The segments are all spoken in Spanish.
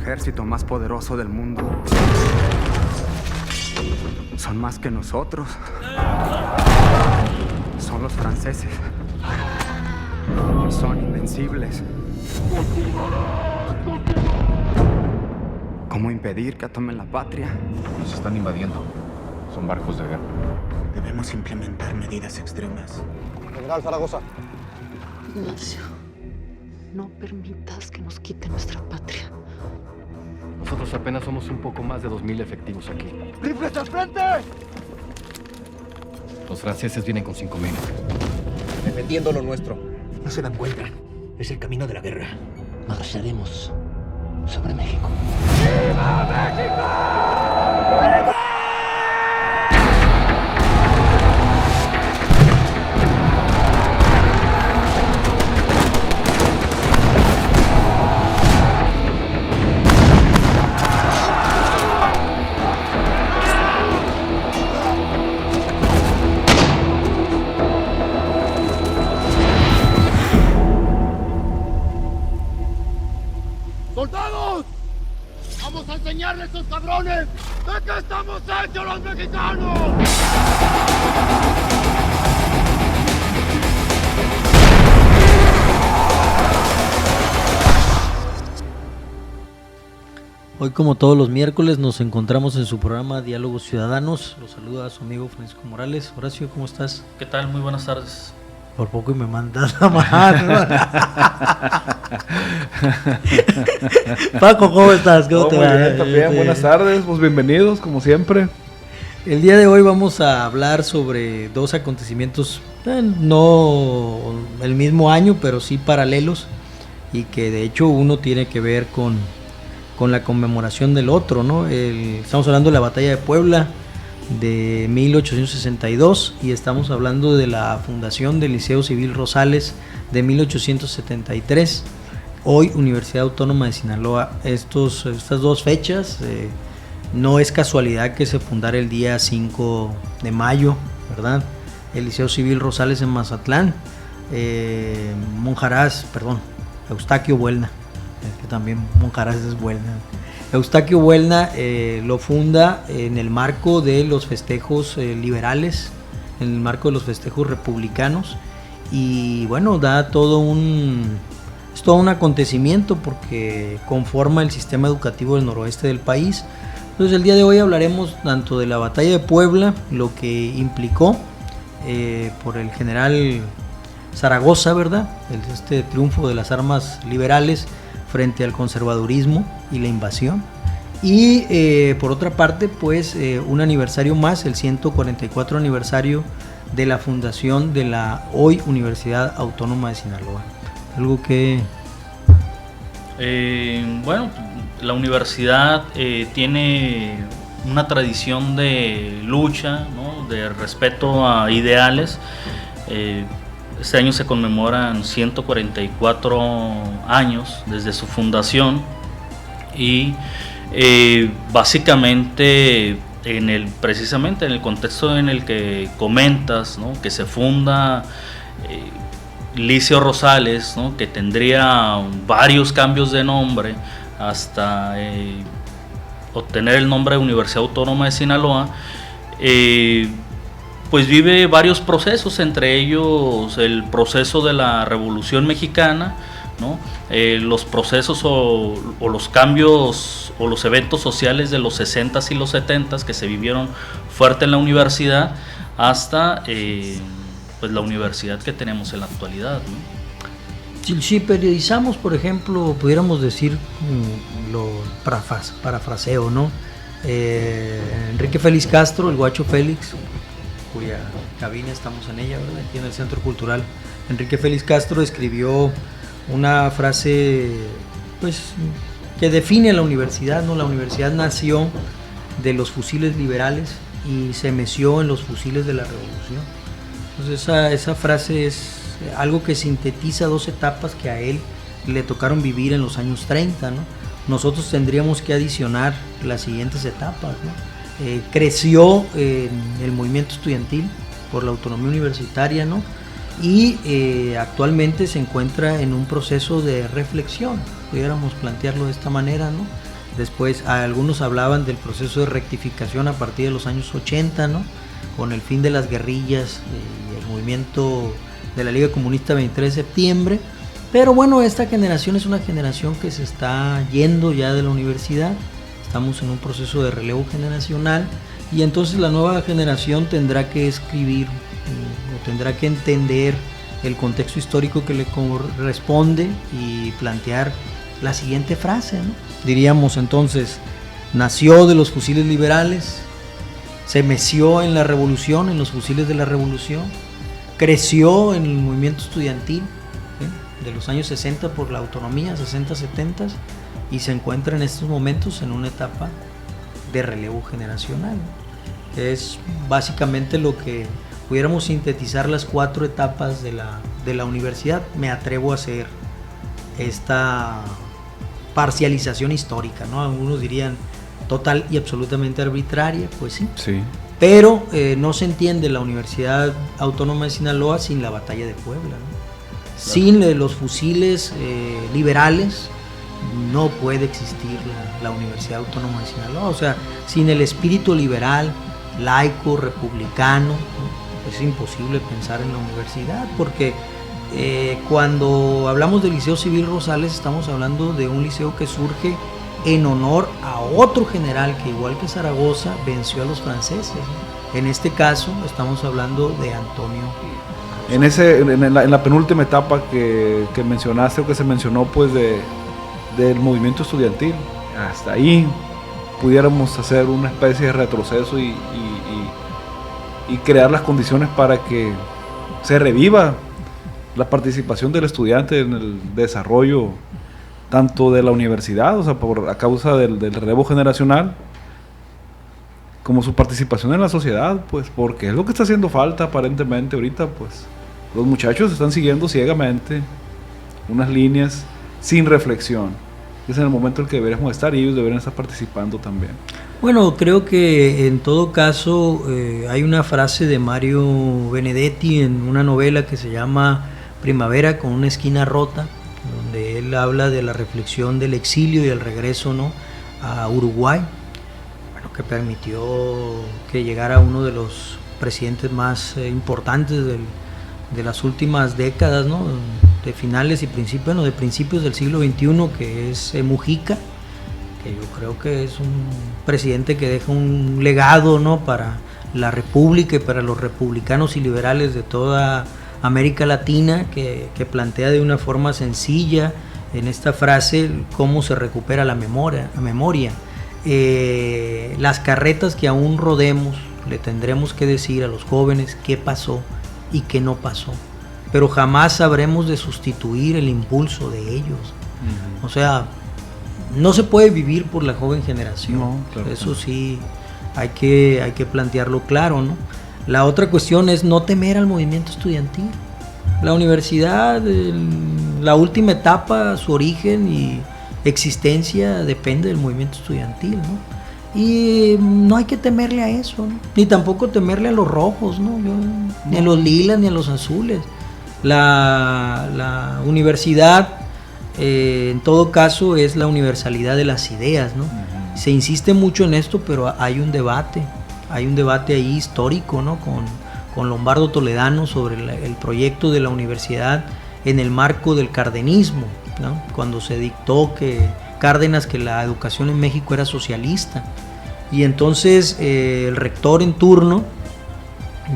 ejército más poderoso del mundo. Son más que nosotros. Son los franceses. Son invencibles. ¿Cómo impedir que tomen la patria? Nos están invadiendo. Son barcos de guerra. Debemos implementar medidas extremas. General Zaragoza. Ignacio, no permitas que nos quiten nuestra patria. Nosotros apenas somos un poco más de 2,000 efectivos aquí. ¡Rifles al frente! Los franceses vienen con 5,000. Defendiendo lo nuestro. No se dan cuenta. Es el camino de la guerra. Marcharemos sobre México. ¡Viva México! ¡Viva! ¡Soldados! ¡Vamos a enseñarles a estos cabrones de qué estamos hechos los mexicanos! Hoy, como todos los miércoles, nos encontramos en su programa Diálogos Ciudadanos. Los saluda su amigo Francisco Morales. Horacio, ¿cómo estás? ¿Qué tal? Muy buenas tardes. Por poco y me mandas a mano. Paco, ¿cómo estás? ¿Cómo te muy va? bien, también. Buenas tardes, pues bienvenidos, como siempre. El día de hoy vamos a hablar sobre dos acontecimientos, no el mismo año, pero sí paralelos, y que de hecho uno tiene que ver con la conmemoración del otro, ¿no? Estamos hablando de la Batalla de Puebla de 1862 y estamos hablando de la fundación del Liceo Civil Rosales de 1873, hoy Universidad Autónoma de Sinaloa. Estas dos fechas, no es casualidad que se fundara el día 5 de mayo, ¿verdad? El Liceo Civil Rosales en Mazatlán, Eustaquio Buelna, que también Monjaraz es Buelna. Eustaquio Buelna lo funda en el marco de los festejos liberales, en el marco de los festejos republicanos, y bueno, es todo un acontecimiento porque conforma el sistema educativo del noroeste del país. Entonces el día de hoy hablaremos tanto de la Batalla de Puebla, lo que implicó por el general Zaragoza, ¿verdad? Este triunfo de las armas liberales frente al conservadurismo y la invasión. Y por otra parte, pues un aniversario más, el 144 aniversario de la fundación de la hoy Universidad Autónoma de Sinaloa. Algo que... Bueno, la universidad tiene una tradición de lucha, ¿no? De respeto a ideales. Este año se conmemoran 144 años desde su fundación y básicamente precisamente en el contexto en el que comentas, ¿no? Que se funda Liceo Rosales, ¿no? Que tendría varios cambios de nombre hasta obtener el nombre de Universidad Autónoma de Sinaloa. Pues vive varios procesos, entre ellos el proceso de la Revolución Mexicana, ¿no? Los procesos o los cambios o los eventos sociales de los 60s y los 70s que se vivieron fuerte en la universidad hasta pues la universidad que tenemos en la actualidad, ¿no? Si periodizamos, por ejemplo, pudiéramos decir lo parafraseo, ¿no? Enrique Félix Castro, el Guacho Félix, cuya cabina estamos en ella, ¿verdad? Aquí en el Centro Cultural. Enrique Félix Castro escribió una frase, pues, que define a la universidad, ¿no? La universidad nació de los fusiles liberales y se meció en los fusiles de la revolución. Entonces esa frase es algo que sintetiza dos etapas que a él le tocaron vivir en los años 30, ¿no? Nosotros tendríamos que adicionar las siguientes etapas, ¿no? Creció el movimiento estudiantil por la autonomía universitaria, ¿no? Y actualmente se encuentra en un proceso de reflexión, pudiéramos plantearlo de esta manera, ¿no? Después algunos hablaban del proceso de rectificación a partir de los años 80, ¿no? Con el fin de las guerrillas y el movimiento de la Liga Comunista 23 de septiembre. Pero bueno, esta generación es una generación que se está yendo ya de la universidad. Estamos en un proceso de relevo generacional y entonces la nueva generación tendrá que escribir o tendrá que entender el contexto histórico que le corresponde y plantear la siguiente frase, ¿no? Diríamos entonces, nació de los fusiles liberales, se meció en la revolución, en los fusiles de la revolución, creció en el movimiento estudiantil, ¿sí?, de los años 60 por la autonomía, 60-70, y se encuentra en estos momentos en una etapa de relevo generacional. Es básicamente lo que pudiéramos sintetizar las 4 etapas de la universidad. Me atrevo a hacer esta parcialización histórica, ¿no? Algunos dirían total y absolutamente arbitraria, pues sí. Sí. Pero no se entiende la Universidad Autónoma de Sinaloa sin la Batalla de Puebla, ¿no? Sin los fusiles liberales no puede existir la Universidad Autónoma de Sinaloa. O sea, sin el espíritu liberal, laico, republicano, ¿no? Es imposible pensar en la universidad, porque cuando hablamos del Liceo Civil Rosales estamos hablando de un liceo que surge en honor a otro general que, igual que Zaragoza, venció a los franceses, ¿no? En este caso estamos hablando de Antonio. En la penúltima etapa que mencionaste o que se mencionó, pues del movimiento estudiantil, hasta ahí pudiéramos hacer una especie de retroceso y crear las condiciones para que se reviva la participación del estudiante en el desarrollo tanto de la universidad, o sea, a causa del relevo generacional, como su participación en la sociedad, pues porque es lo que está haciendo falta aparentemente ahorita. Pues los muchachos están siguiendo ciegamente unas líneas sin reflexión. Es en el momento en el que deberíamos estar y ellos deberían estar participando también. Bueno, creo que en todo caso hay una frase de Mario Benedetti en una novela que se llama Primavera con una esquina rota, donde él habla de la reflexión del exilio y el regreso, ¿no?, a Uruguay, bueno, que permitió que llegara uno de los presidentes más importantes de las últimas décadas, ¿no?, de finales y principios, de principios del siglo XXI, que es Mujica, que yo creo que es un presidente que deja un legado, ¿no?, para la República y para los republicanos y liberales de toda América Latina, que plantea de una forma sencilla en esta frase cómo se recupera la memoria. Las carretas que aún rodemos, le tendremos que decir a los jóvenes qué pasó y qué no pasó, pero jamás sabremos de sustituir el impulso de ellos. O sea, no se puede vivir por la joven generación, no, claro, eso sí, hay que plantearlo claro, ¿no? La otra cuestión es no temer al movimiento estudiantil. La universidad, la última etapa, su origen y existencia depende del movimiento estudiantil, ¿no? Y no hay que temerle a eso, ¿no?, ni tampoco temerle a los rojos, ¿no? Ni a los lilas ni a los azules. La universidad, en todo caso, es la universalidad de las ideas, ¿no? Se insiste mucho en esto, pero hay un debate ahí histórico, ¿no?, con Lombardo Toledano sobre el proyecto de la universidad en el marco del cardenismo, ¿no?, cuando se dictó que Cárdenas, que la educación en México era socialista, y entonces el rector en turno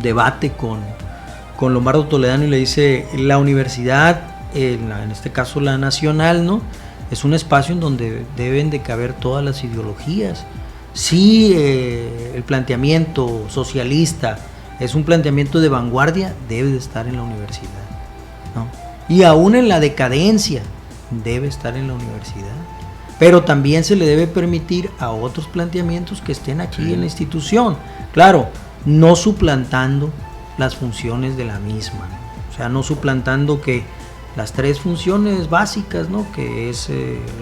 debate con Lombardo Toledano y le dice: la universidad, en este caso la nacional, ¿no?, es un espacio en donde deben de caber todas las ideologías. Si el planteamiento socialista es un planteamiento de vanguardia, debe de estar en la universidad, ¿no? Y aún en la decadencia debe estar en la universidad, pero también se le debe permitir a otros planteamientos que estén aquí en la institución, claro, no suplantando las funciones de la misma, ¿no? O sea, no suplantando que las 3 funciones básicas, ¿no?, que es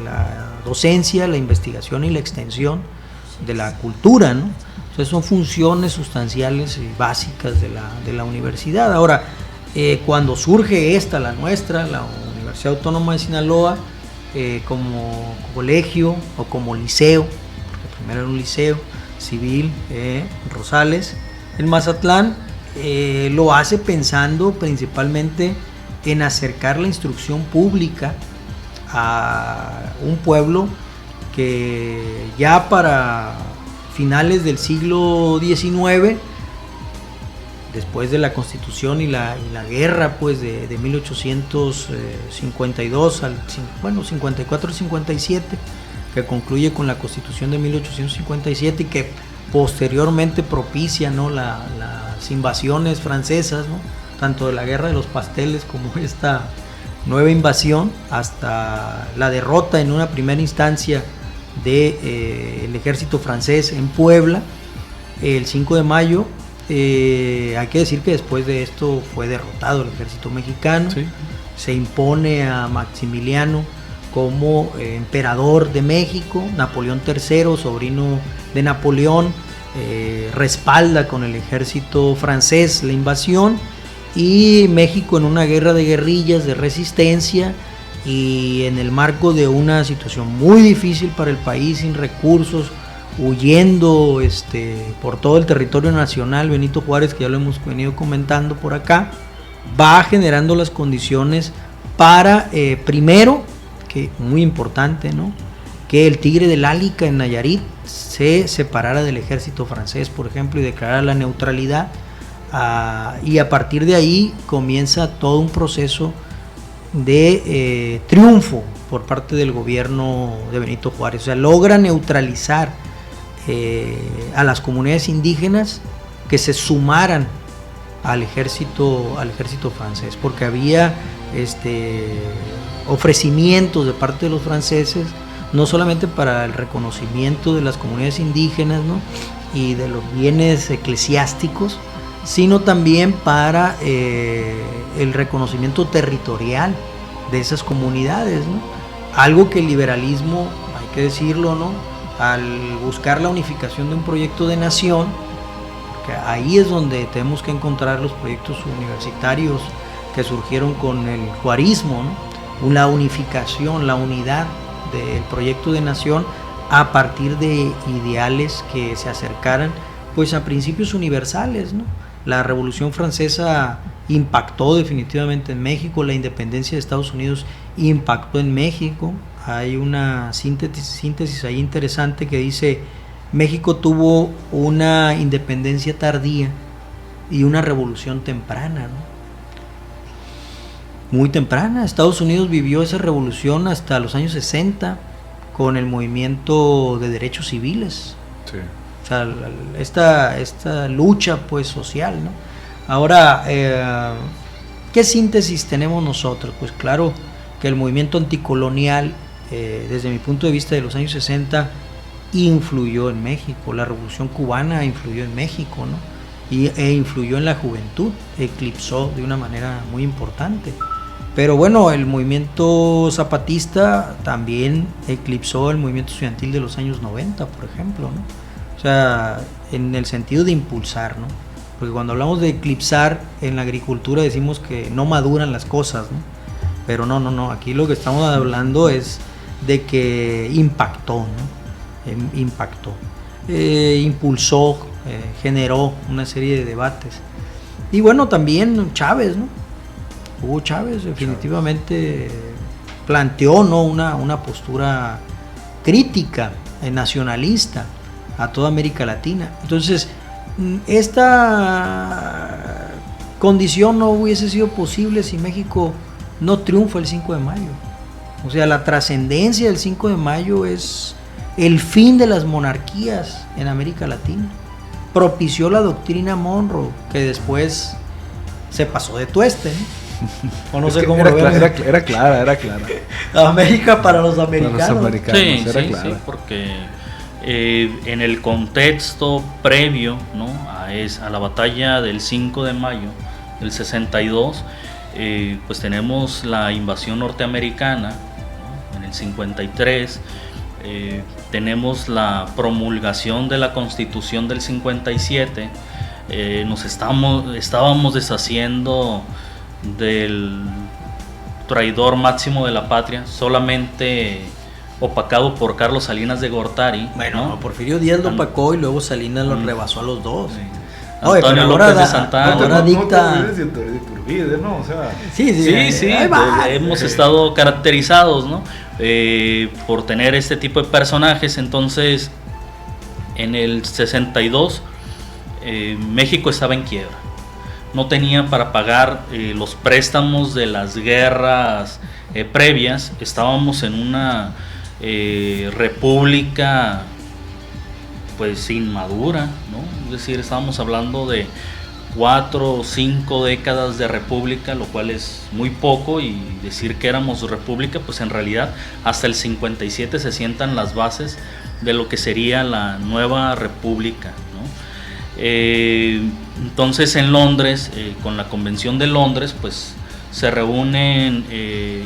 la docencia, la investigación y la extensión de la cultura, ¿no? Entonces son funciones sustanciales y básicas de la universidad. Ahora, cuando surge la nuestra, la Universidad Autónoma de Sinaloa, como colegio o como liceo, porque primero era un liceo civil en Rosales. En Mazatlán lo hace pensando principalmente en acercar la instrucción pública a un pueblo que ya para finales del siglo XIX, después de la Constitución y la guerra pues de 1852 al 54 al 57, que concluye con la Constitución de 1857 y que posteriormente propicia, ¿no?, las invasiones francesas, ¿no?, tanto de la Guerra de los Pasteles como esta nueva invasión, hasta la derrota en una primera instancia del ejército francés en Puebla el 5 de mayo. Hay que decir que después de esto fue derrotado el ejército mexicano, sí. Se impone a Maximiliano como emperador de México. Napoleón III, sobrino de Napoleón, respalda con el ejército francés la invasión, y México en una guerra de guerrillas, de resistencia, y en el marco de una situación muy difícil para el país, sin recursos, huyendo por todo el territorio nacional. Benito Juárez, que ya lo hemos venido comentando por acá, va generando las condiciones para, primero, que muy importante, ¿no?, que el Tigre del Álica en Nayarit se separara del ejército francés, por ejemplo, y declarara la neutralidad, y a partir de ahí comienza todo un proceso de triunfo por parte del gobierno de Benito Juárez. O sea, logra neutralizar a las comunidades indígenas que se sumaran al ejército francés, porque había ofrecimientos de parte de los franceses, no solamente para el reconocimiento de las comunidades indígenas, ¿no?, y de los bienes eclesiásticos, sino también para el reconocimiento territorial de esas comunidades, ¿no? Algo que el liberalismo, hay que decirlo, ¿no?, al buscar la unificación de un proyecto de nación, que ahí es donde tenemos que encontrar los proyectos universitarios que surgieron con el juarismo, ¿no?, la unificación, la unidad del proyecto de nación a partir de ideales que se acercaran pues a principios universales, ¿no? La Revolución Francesa impactó definitivamente en México, la independencia de Estados Unidos impactó en México. Hay una síntesis ahí interesante que dice: México tuvo una independencia tardía y una revolución temprana, ¿no?, muy temprana. Estados Unidos vivió esa revolución hasta los años 60 con el movimiento de derechos civiles. Sí. O sea, esta lucha pues social, ¿no? Ahora, ¿qué síntesis tenemos nosotros? Pues claro que el movimiento anticolonial, desde mi punto de vista de los años 60, influyó en México. La Revolución Cubana influyó en México, ¿no?, e influyó en la juventud, eclipsó de una manera muy importante. Pero bueno, el movimiento zapatista también eclipsó el movimiento estudiantil de los años 90, por ejemplo, ¿no? O sea, en el sentido de impulsar, ¿no? Porque cuando hablamos de eclipsar en la agricultura decimos que no maduran las cosas, ¿no? Pero no, aquí lo que estamos hablando es de que impactó, ¿no? Impactó, impulsó, generó una serie de debates. Y bueno, también Chávez, ¿no? Hugo Chávez definitivamente planteó, ¿no?, una postura crítica, nacionalista a toda América Latina. Entonces, esta condición no hubiese sido posible si México no triunfa el 5 de mayo. O sea, la trascendencia del 5 de mayo es el fin de las monarquías en América Latina. Propició la doctrina Monroe, que después se pasó de tueste, ¿no? O no sé cómo lo vemos. Era clara. América para los americanos. Sí, porque en el contexto previo, ¿no?, a la batalla del 5 de mayo del 62, pues tenemos la invasión norteamericana, ¿no?, en el 53, tenemos la promulgación de la Constitución del 57, estábamos deshaciendo del traidor máximo de la patria, solamente opacado por Carlos Salinas de Gortari. Bueno, ¿no? Porfirio Díaz lo opacó y luego Salinas lo rebasó a los dos. Sí. Oye, Antonio pero ahora López de da- Santa Ana. ahora dicta- ¿no? O sea, Sí, ahí va. hemos estado caracterizados, ¿no? Por tener este tipo de personajes. Entonces, en el 62, México estaba en quiebra. No tenía para pagar los préstamos de las guerras previas. Estábamos en una república pues inmadura, ¿no? Es decir, estábamos hablando de 4 o 5 décadas de república, lo cual es muy poco, y decir que éramos república, pues en realidad hasta el 57 se sientan las bases de lo que sería la nueva república, ¿no? Entonces en Londres, con la Convención de Londres, pues se reúnen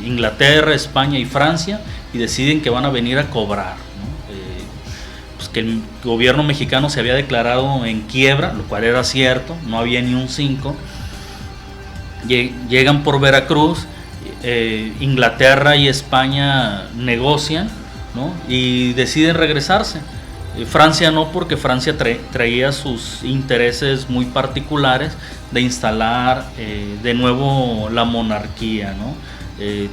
Inglaterra, España y Francia y deciden que van a venir a cobrar, ¿no? Pues que el gobierno mexicano se había declarado en quiebra, lo cual era cierto, no había ni un 5. Llegan por Veracruz, Inglaterra y España negocian, ¿no? Y deciden regresarse. Francia no, porque Francia traía sus intereses muy particulares de instalar de nuevo la monarquía, ¿no?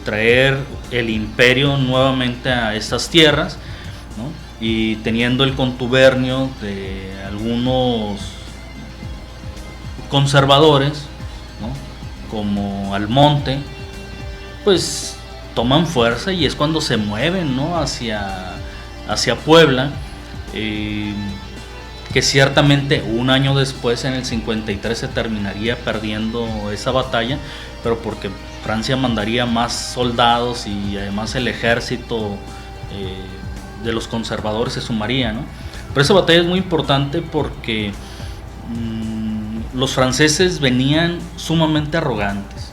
Traer el imperio nuevamente a estas tierras, ¿no? Y teniendo el contubernio de algunos conservadores, ¿no? Como Almonte, pues toman fuerza y es cuando se mueven, ¿no? hacia Puebla, que ciertamente un año después, en el 53, se terminaría perdiendo esa batalla, pero porque Francia mandaría más soldados y además el ejército de los conservadores se sumaría, ¿no? Pero esa batalla es muy importante porque los franceses venían sumamente arrogantes.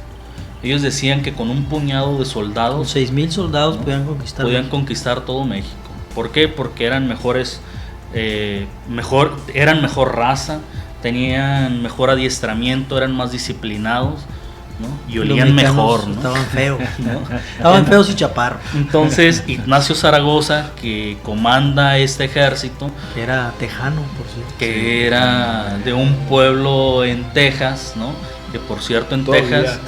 Ellos decían que con un puñado de soldados, Con 6,000 soldados, ¿no?, podían conquistar todo México. ¿Por qué? Porque eran mejores, eran mejor raza, tenían mejor adiestramiento, eran más disciplinados, ¿no? Y Los olían mexicanos mejor, ¿no? Estaban feos, ¿No? estaban feos y chaparros. Entonces Ignacio Zaragoza, que comanda este ejército, Que era tejano, por cierto. que era de un pueblo en Texas, ¿no? Que por cierto en Texas,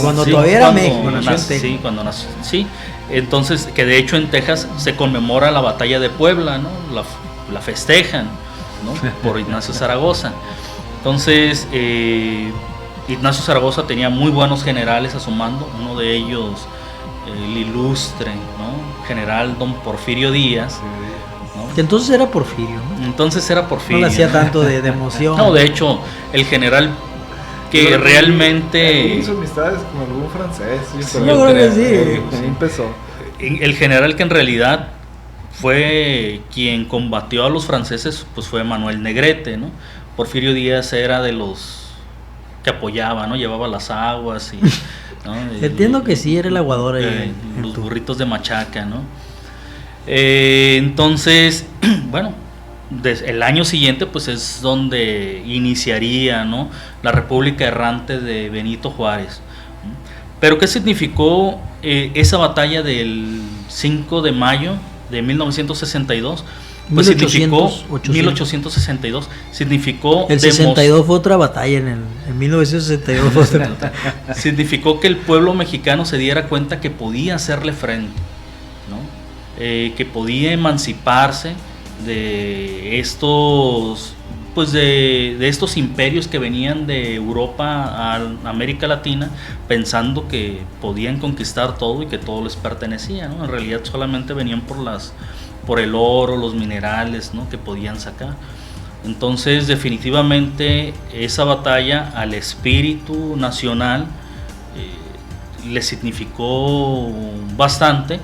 Cuando sí, todavía era cuando México, nació en nació, Texas. sí, cuando nació, sí. Entonces, que de hecho en Texas se conmemora la batalla de Puebla, ¿no? La festejan, ¿no? Por Ignacio Zaragoza. Entonces, Ignacio Zaragoza tenía muy buenos generales a su mando, uno de ellos el ilustre, ¿no? General don Porfirio Díaz, ¿no? Que entonces era Porfirio, ¿no? Entonces era Porfirio. No le hacía tanto de emoción. No, de hecho, el general que realmente... Hizo amistades con algún francés. Sí, yo creo que sí. Ahí empezó. El general que en realidad fue quien combatió a los franceses, pues fue Manuel Negrete, ¿no? Porfirio Díaz era de los que apoyaba, ¿no? Llevaba las aguas y... ¿no? Entiendo que sí, era el aguador ahí. Los burritos de machaca, ¿no? Entonces, bueno, el año siguiente pues es donde iniciaría, ¿no?, la República Errante de Benito Juárez. Pero ¿qué significó esa batalla del 5 de mayo de 1962? Pues 1862 significó... El 62 fue otra batalla, en 1962 fue otra batalla. Significó que el pueblo mexicano se diera cuenta que podía hacerle frente, ¿no? Que podía emanciparse de estos, pues de estos imperios que venían de Europa a América Latina, pensando que podían conquistar todo y que todo les pertenecía, ¿no? En realidad solamente venían por el oro, los minerales, ¿no?, que podían sacar. Entonces, definitivamente esa batalla al espíritu nacional le significó bastante,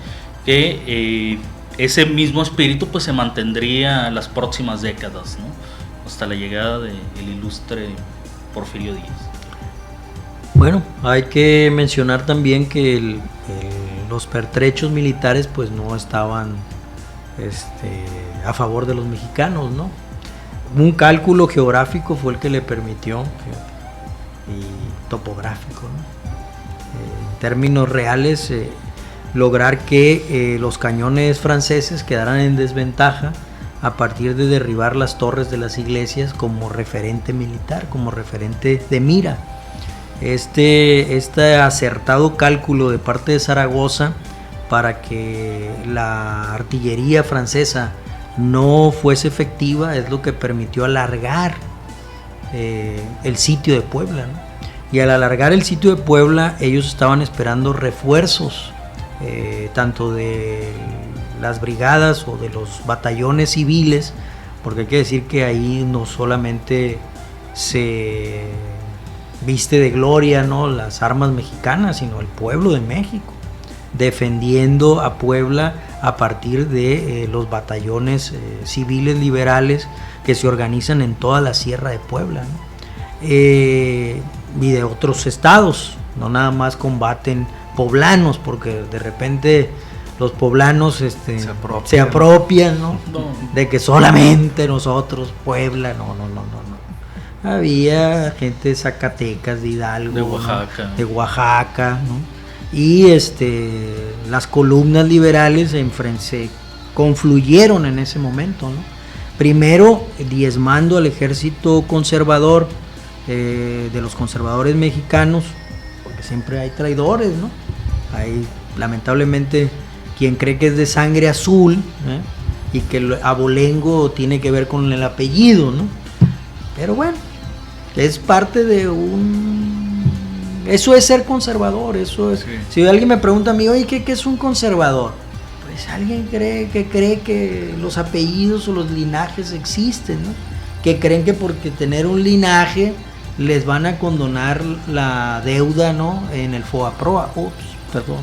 que ese mismo espíritu pues se mantendría las próximas décadas, ¿no?, hasta la llegada del ilustre Porfirio Díaz. Bueno, hay que mencionar también que los pertrechos militares pues no estaban a favor de los mexicanos, ¿no? Un cálculo geográfico fue el que le permitió, y topográfico, ¿no?, en términos reales, lograr que los cañones franceses quedaran en desventaja a partir de derribar las torres de las iglesias como referente militar, como referente de mira. Este acertado cálculo de parte de Zaragoza para que la artillería francesa no fuese efectiva es lo que permitió alargar el sitio de Puebla, ¿no? Y al alargar el sitio de Puebla, ellos estaban esperando refuerzos, tanto de las brigadas o de los batallones civiles, porque hay que decir que ahí no solamente se viste de gloria, ¿no?, las armas mexicanas, sino el pueblo de México, defendiendo a Puebla a partir de los batallones civiles liberales que se organizan en toda la Sierra de Puebla, ¿no? Y de otros estados, no nada más combaten poblanos, porque de repente los poblanos se apropian, ¿no? De que solamente nosotros, Puebla, no. Había gente de Zacatecas, de Hidalgo, de Oaxaca, ¿no?, de Oaxaca, ¿no? Y las columnas liberales se confluyeron en ese momento, ¿no? Primero diezmando al ejército conservador, de los conservadores mexicanos, porque siempre hay traidores, ¿no? Hay lamentablemente quien cree que es de sangre azul, y que el abolengo tiene que ver con el apellido, ¿no? Pero bueno, es parte de eso es ser conservador, eso es. Sí. Si alguien me pregunta a mí, oye, ¿qué es un conservador? Pues alguien cree que los apellidos o los linajes existen, ¿no? Que creen que porque tener un linaje les van a condonar la deuda, ¿no?, en el FOAPROA. Ups, perdón.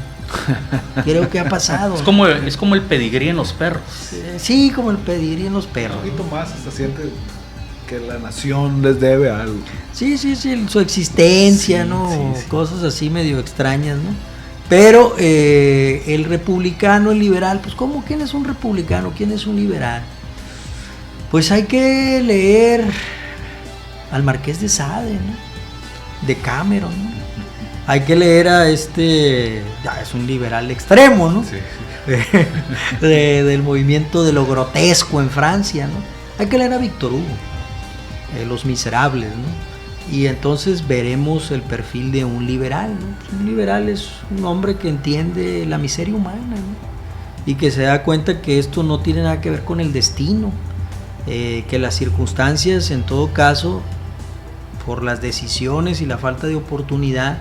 Creo que ha pasado. Es como el pedigrí en los perros. Sí, como el pedigrí en los perros. Un poquito más hasta siente que la nación les debe algo. Sí, su existencia, sí, ¿no? Sí. Cosas así medio extrañas, ¿no? Pero el republicano, el liberal, pues ¿cómo? ¿Quién es un republicano? ¿Quién es un liberal? Pues hay que leer al Marqués de Sade, ¿no?, de Cameron, ¿no? Hay que leer a ya es un liberal extremo, ¿no? Sí. Del movimiento de lo grotesco en Francia, ¿no? Hay que leer a Víctor Hugo, Los Miserables, ¿no? Y entonces veremos el perfil de un liberal, ¿no? Un liberal es un hombre que entiende la miseria humana, ¿no? Y que se da cuenta que esto no tiene nada que ver con el destino, que las circunstancias, en todo caso, por las decisiones y la falta de oportunidad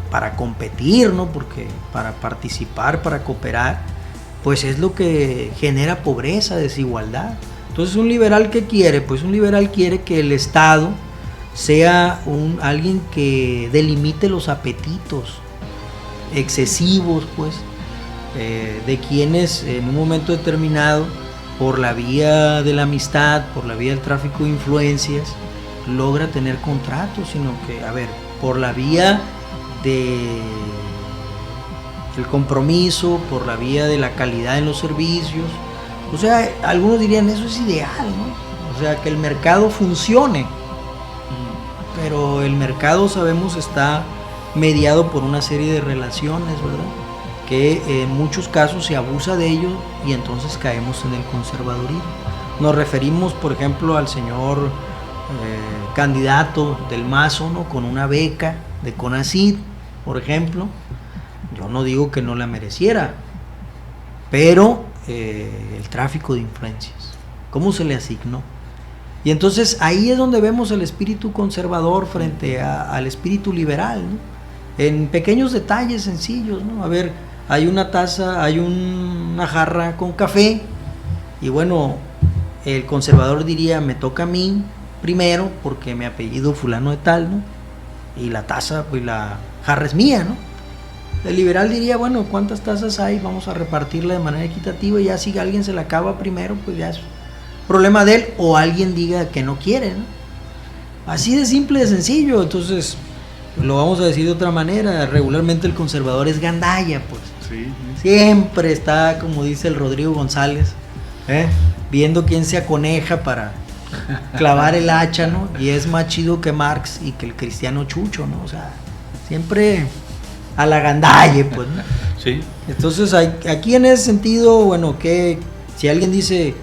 para competir, ¿no?, porque para participar, para cooperar, pues es lo que genera pobreza, desigualdad. Entonces, ¿un liberal qué quiere? Pues un liberal quiere que el Estado sea alguien que delimite los apetitos excesivos, pues, de quienes en un momento determinado, por la vía de la amistad, por la vía del tráfico de influencias, logra tener contratos, sino que, por la vía del compromiso, por la vía de la calidad en los servicios. O sea, algunos dirían, eso es ideal, ¿no? O sea, que el mercado funcione. Pero el mercado, sabemos, está mediado por una serie de relaciones, ¿verdad?, que en muchos casos se abusa de ello y entonces caemos en el conservadurismo. Nos referimos, por ejemplo, al señor candidato del Mazo, ¿no?, con una beca de CONACYT, por ejemplo. Yo no digo que no la mereciera, pero el tráfico de influencias, ¿cómo se le asignó? Y entonces ahí es donde vemos el espíritu conservador frente al espíritu liberal, ¿no?, en pequeños detalles sencillos, ¿no? Hay una taza, hay una jarra con café, y bueno, el conservador diría, me toca a mí primero porque mi apellido fulano de tal, ¿no?, y la taza, pues la jarra es mía, ¿no? El liberal diría, bueno, ¿cuántas tazas hay? Vamos a repartirla de manera equitativa, y ya si alguien se la acaba primero, pues ya es problema de él, o alguien diga que no quiere, ¿no? Así de simple, de sencillo. Entonces, lo vamos a decir de otra manera, regularmente el conservador es gandalla, pues. Sí. Siempre está, como dice el Rodrigo González, viendo quién se aconeja para clavar el hacha, ¿no? Y es más chido que Marx y que el cristiano Chucho, ¿no? O sea, siempre a la gandalle, pues, ¿no? Sí. Entonces, aquí en ese sentido, bueno, que si alguien dice,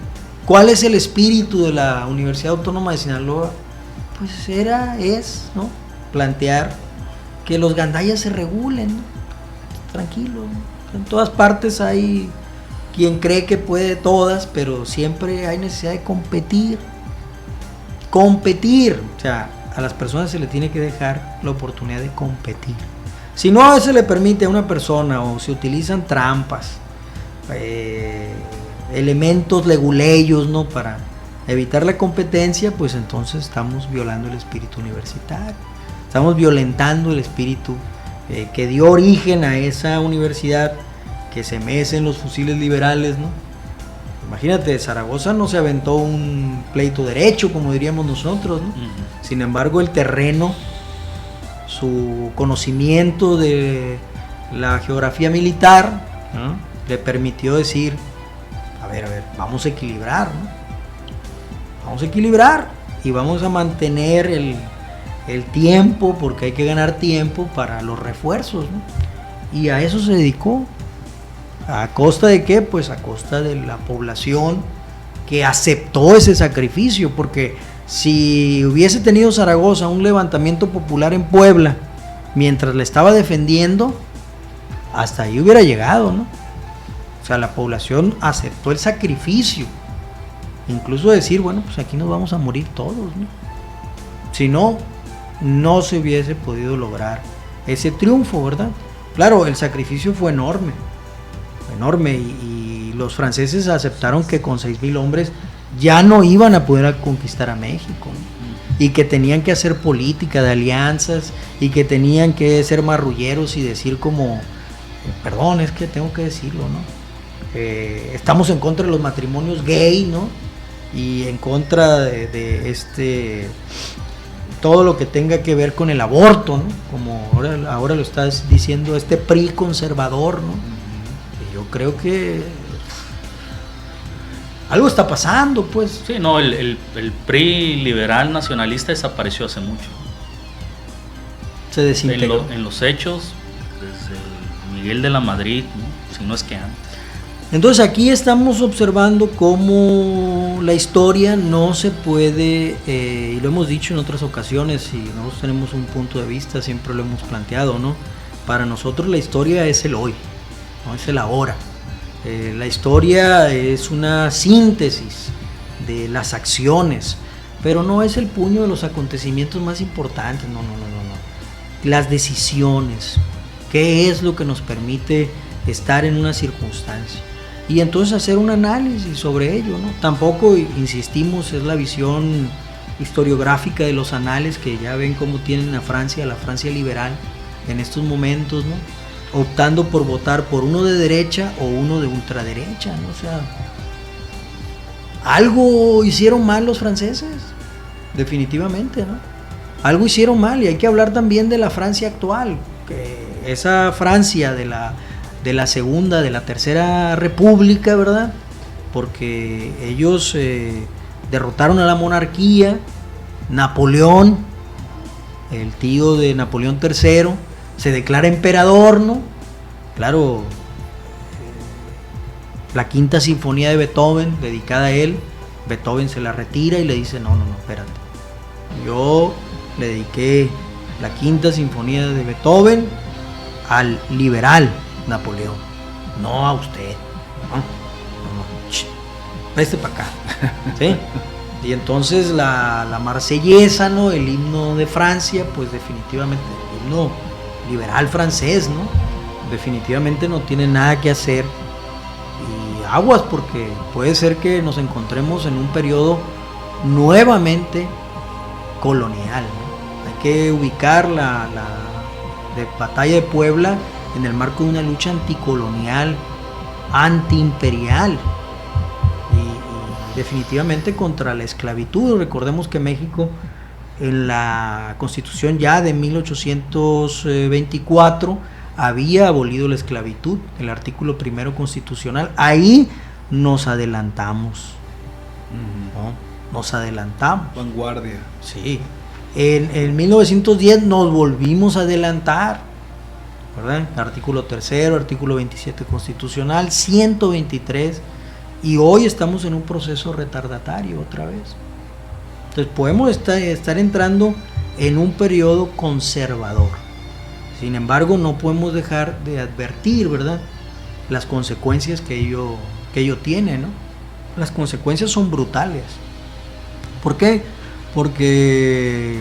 ¿cuál es el espíritu de la Universidad Autónoma de Sinaloa? Pues es, ¿no? Plantear que los gandayas se regulen, ¿no? Tranquilo, ¿no? En todas partes hay quien cree que puede todas, pero siempre hay necesidad de competir. O sea, a las personas se le tiene que dejar la oportunidad de competir. Si no se le permite a una persona o se utilizan trampas, elementos leguleyos, ¿no? Para evitar la competencia, pues entonces estamos violando el espíritu universitario. Estamos violentando el espíritu que dio origen a esa universidad que se mece en los fusiles liberales, ¿no? Imagínate, Zaragoza no se aventó un pleito derecho, como diríamos nosotros, ¿no? Uh-huh. Sin embargo, el terreno, su conocimiento de la geografía militar, ¿no? Le permitió decir, a ver, vamos a equilibrar, ¿no? Vamos a equilibrar y vamos a mantener el tiempo, porque hay que ganar tiempo para los refuerzos, ¿no? Y a eso se dedicó. ¿A costa de qué? Pues a costa de la población que aceptó ese sacrificio, porque si hubiese tenido Zaragoza un levantamiento popular en Puebla mientras le estaba defendiendo, hasta ahí hubiera llegado, ¿no? O sea, la población aceptó el sacrificio, incluso decir, bueno, pues aquí nos vamos a morir todos, ¿no? Si no, no se hubiese podido lograr ese triunfo, ¿verdad? Claro, el sacrificio fue enorme, y los franceses aceptaron que con 6,000 hombres ya no iban a poder conquistar a México, ¿no? Y que tenían que hacer política de alianzas y que tenían que ser marrulleros y decir como, perdón, es que tengo que decirlo, ¿no? Estamos en contra de los matrimonios gay, ¿no? Y en contra de todo lo que tenga que ver con el aborto, ¿no? Como ahora lo estás diciendo este PRI conservador, ¿no? Yo creo que algo está pasando, pues. Sí, no, el PRI liberal nacionalista desapareció hace mucho. Se desintegró. En los hechos, desde Miguel de la Madrid, ¿no? Si no es que antes. Entonces aquí estamos observando cómo la historia no se puede, y lo hemos dicho en otras ocasiones, y nosotros tenemos un punto de vista, siempre lo hemos planteado, ¿no? Para nosotros la historia es el hoy, no es el ahora. La historia es una síntesis de las acciones, pero no es el puño de los acontecimientos más importantes, no. Las decisiones, qué es lo que nos permite estar en una circunstancia. Y entonces hacer un análisis sobre ello, ¿no? Tampoco, insistimos, es la visión historiográfica de los anales que ya ven cómo tienen a Francia, la Francia liberal en estos momentos, ¿no? Optando por votar por uno de derecha o uno de ultraderecha, ¿no? O sea, algo hicieron mal los franceses, definitivamente, ¿no? Algo hicieron mal, y hay que hablar también de la Francia actual, que esa Francia de la segunda, de la tercera república, ¿verdad? Porque ellos derrotaron a la monarquía. Napoleón, el tío de Napoleón III, se declara emperador, ¿no? Claro, la quinta sinfonía de Beethoven, dedicada a él, Beethoven se la retira y le dice, no, espérate. Yo le dediqué la quinta sinfonía de Beethoven al liberal Napoleón, no a usted, no. Preste para acá, ¿sí? Y entonces la marsellesa, ¿no? El himno de Francia, pues definitivamente, el himno liberal francés, ¿no? Definitivamente no tiene nada que hacer, y aguas, porque puede ser que nos encontremos en un periodo nuevamente colonial, ¿no? Hay que ubicar la de batalla de Puebla en el marco de una lucha anticolonial, antiimperial y definitivamente contra la esclavitud. Recordemos que México, en la Constitución ya de 1824, había abolido la esclavitud, el artículo primero constitucional. Ahí nos adelantamos, ¿no? Nos adelantamos. Vanguardia. Sí. En 1910 nos volvimos a adelantar, ¿verdad? Artículo 3º, artículo 27 constitucional, 123, y hoy estamos en un proceso retardatario otra vez. Entonces podemos estar entrando en un periodo conservador. Sin embargo, no podemos dejar de advertir, ¿verdad?, las consecuencias que ello tiene, ¿no? Las consecuencias son brutales. ¿Por qué? Porque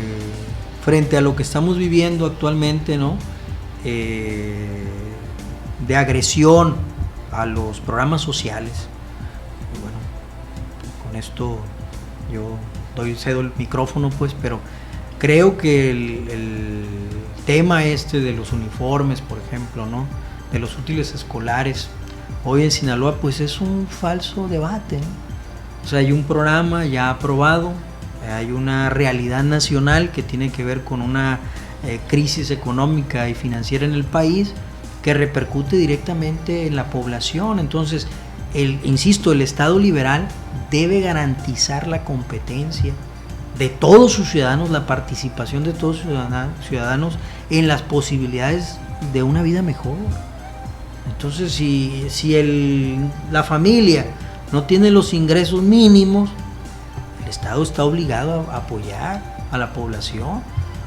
frente a lo que estamos viviendo actualmente, ¿no?, de agresión a los programas sociales, y bueno, con esto yo cedo el micrófono, pues, pero creo que el tema de los uniformes, por ejemplo, ¿no?, de los útiles escolares, hoy en Sinaloa, pues es un falso debate, ¿no? O sea, hay un programa ya aprobado, hay una realidad nacional que tiene que ver con una crisis económica y financiera en el país que repercute directamente en la población. Entonces, insisto, el Estado liberal debe garantizar la competencia de todos sus ciudadanos, la participación de todos sus ciudadanos en las posibilidades de una vida mejor. Entonces, si la familia no tiene los ingresos mínimos, el Estado está obligado a apoyar a la población,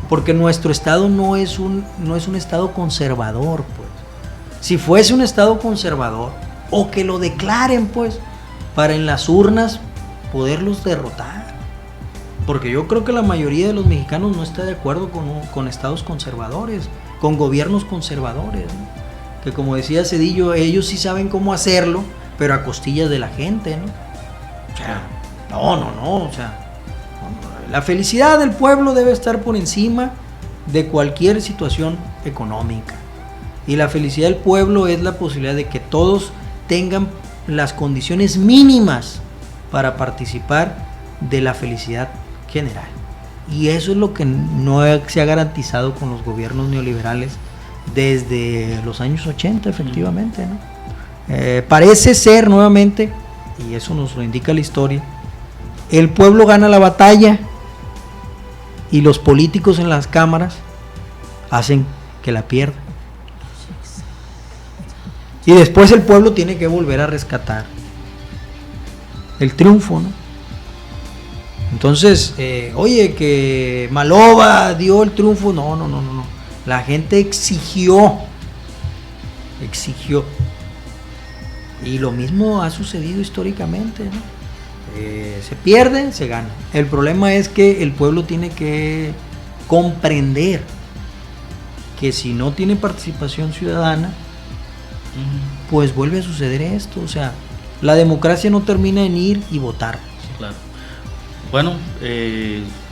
porque nuestro Estado no es un Estado conservador, pues. Si fuese un Estado conservador, o que lo declaren, pues, para en las urnas poderlos derrotar. Porque yo creo que la mayoría de los mexicanos no está de acuerdo con estados conservadores, con gobiernos conservadores, ¿no? Que, como decía Cedillo, ellos sí saben cómo hacerlo, pero a costillas de la gente, ¿no? O sea, no, o sea, la felicidad del pueblo debe estar por encima de cualquier situación económica. Y la felicidad del pueblo es la posibilidad de que todos tengan las condiciones mínimas para participar de la felicidad general. Y eso es lo que no se ha garantizado con los gobiernos neoliberales desde los años 80, efectivamente, ¿no? Parece ser, nuevamente, y eso nos lo indica la historia, el pueblo gana la batalla y los políticos en las cámaras hacen que la pierda. Y después el pueblo tiene que volver a rescatar el triunfo, ¿no? Entonces, oye, que Maloba dio el triunfo. No. La gente exigió. Y lo mismo ha sucedido históricamente, ¿no? Se pierde, se gana. El problema es que el pueblo tiene que comprender que si no tiene participación ciudadana, pues vuelve a suceder esto. O sea, la democracia no termina en ir y votar. Claro. Bueno,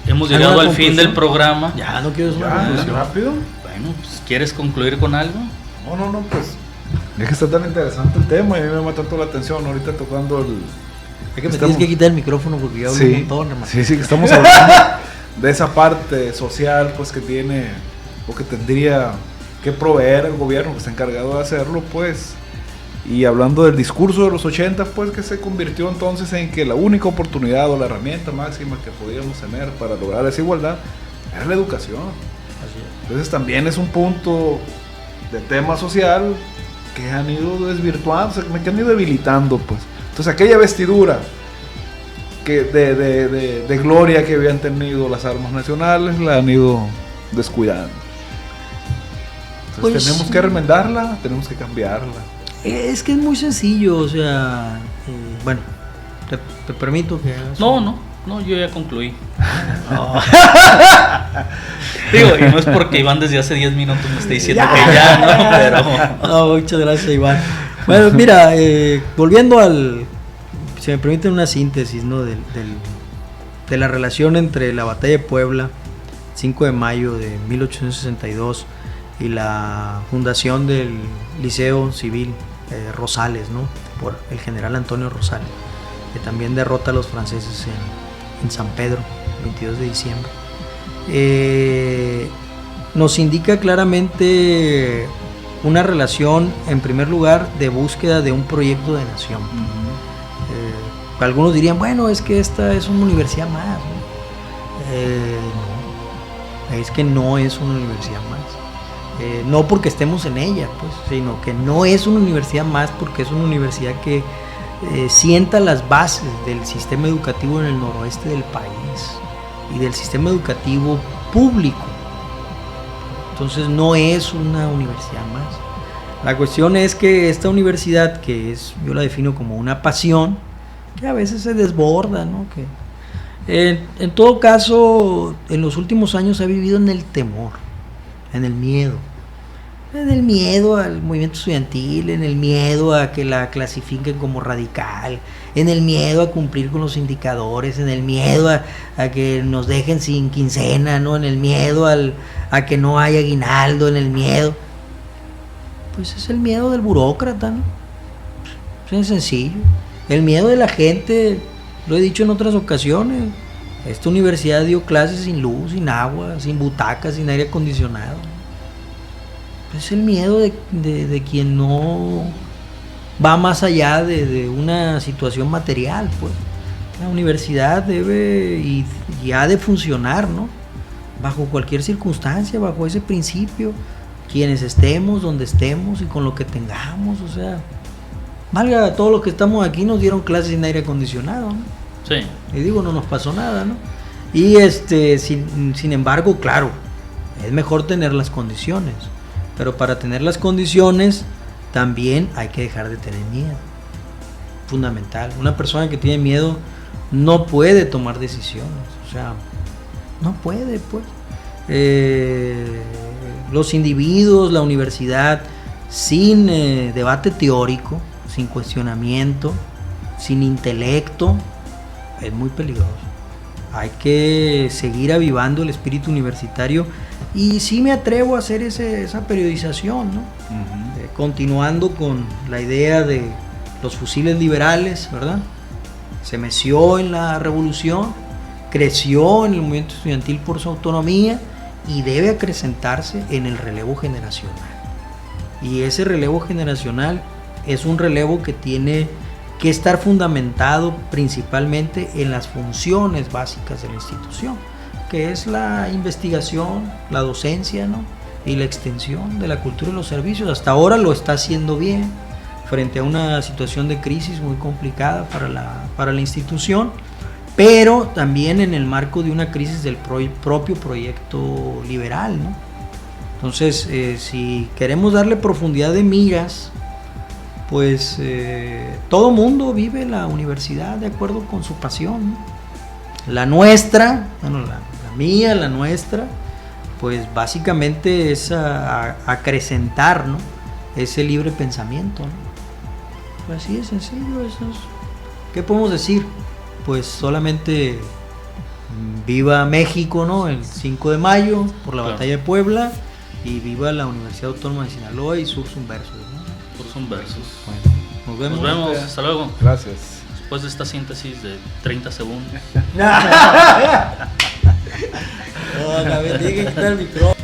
hemos llegado al fin del programa. Ya, no quiero rápido. Bueno, pues, ¿quieres concluir con algo? No, pues es que está tan interesante el tema y a mí me llama tanto la atención ahorita tocando el... Es que me tienes que quitar el micrófono porque yo hablo un montón, hermano. Sí, que estamos hablando de esa parte social, pues, que tiene o que tendría que proveer el gobierno, que está encargado de hacerlo, pues. Y hablando del discurso de los 80, pues, que se convirtió entonces en que la única oportunidad o la herramienta máxima que podíamos tener para lograr esa igualdad era la educación. Así es. Entonces también es un punto de tema social que han ido desvirtuando, o sea, que han ido debilitando, pues. Entonces aquella vestidura que de gloria que habían tenido las armas nacionales la han ido descuidando. Entonces Pues, tenemos que remendarla, tenemos que cambiarla. Es que es muy sencillo, o sea, bueno, te permito que hagas No, yo ya concluí. Digo, y no es porque Iván desde hace 10 minutos me está diciendo que ya, ¿no? Pero... No, muchas gracias, Iván. Bueno, mira, volviendo si me permiten una síntesis, ¿no? De la relación entre la batalla de Puebla, 5 de mayo de 1862, y la fundación del Liceo Civil Rosales, ¿no? Por el general Antonio Rosales, que también derrota a los franceses en San Pedro, el 22 de diciembre. Nos indica claramente una relación, en primer lugar, de búsqueda de un proyecto de nación. Algunos dirían, bueno, es que esta es una universidad más, ¿no? es que no es una universidad más. No porque estemos en ella, pues, sino que no es una universidad más porque es una universidad que sienta las bases del sistema educativo en el noroeste del país y del sistema educativo público. Entonces no es una universidad más. La cuestión es que esta universidad, que es, yo la defino como una pasión, que a veces se desborda, ¿no? Que en todo caso, en los últimos años ha vivido en el temor, en el miedo al movimiento estudiantil, en el miedo a que la clasifiquen como radical, en el miedo a cumplir con los indicadores, en el miedo a que nos dejen sin quincena, ¿no? En el miedo a que no haya aguinaldo, en el miedo. Pues es el miedo del burócrata, ¿no? Es sencillo. El miedo de la gente, lo he dicho en otras ocasiones, esta universidad dio clases sin luz, sin agua, sin butacas, sin aire acondicionado. Es el miedo de quien no va más allá de una situación material, pues. La universidad debe y ha de funcionar, ¿no? Bajo cualquier circunstancia, bajo ese principio, quienes estemos, donde estemos y con lo que tengamos, o sea, valga, todos los que estamos aquí nos dieron clases sin aire acondicionado, ¿no? Sí. Y digo, no nos pasó nada, ¿no? Y sin embargo, claro, es mejor tener las condiciones, pero para tener las condiciones también hay que dejar de tener miedo. Fundamental. Una persona que tiene miedo no puede tomar decisiones, o sea, no puede, pues. Los individuos, la universidad, sin debate teórico, sin cuestionamiento, sin intelecto, es muy peligroso. Hay que seguir avivando el espíritu universitario y sí me atrevo a hacer esa periodización, ¿no? Continuando con la idea de los fusiles liberales, ¿verdad? Se meció en la revolución, creció en el movimiento estudiantil por su autonomía y debe acrecentarse en el relevo generacional. Y ese relevo generacional es un relevo que tiene que estar fundamentado principalmente en las funciones básicas de la institución, que es la investigación, la docencia, ¿no? Y la extensión de la cultura y los servicios. Hasta ahora lo está haciendo bien, frente a una situación de crisis muy complicada para la institución, pero también en el marco de una crisis del propio proyecto liberal, ¿no? Entonces, si queremos darle profundidad de miras, pues todo mundo vive la universidad de acuerdo con su pasión, ¿no? La nuestra, bueno, la mía, la nuestra, pues básicamente es acrecentar, ¿no? Ese libre pensamiento, ¿no? Pues así de sencillo, eso es. ¿Qué podemos decir? Pues solamente viva México, ¿no? El 5 de mayo por la batalla de Puebla, y viva la Universidad Autónoma de Sinaloa y Sursum Versus, ¿no? Sursum Versus. Bueno, nos vemos. Nos vemos, hasta luego. Gracias. Después de esta síntesis de 30 segundos. No, la bendiga, quitar el micrófono.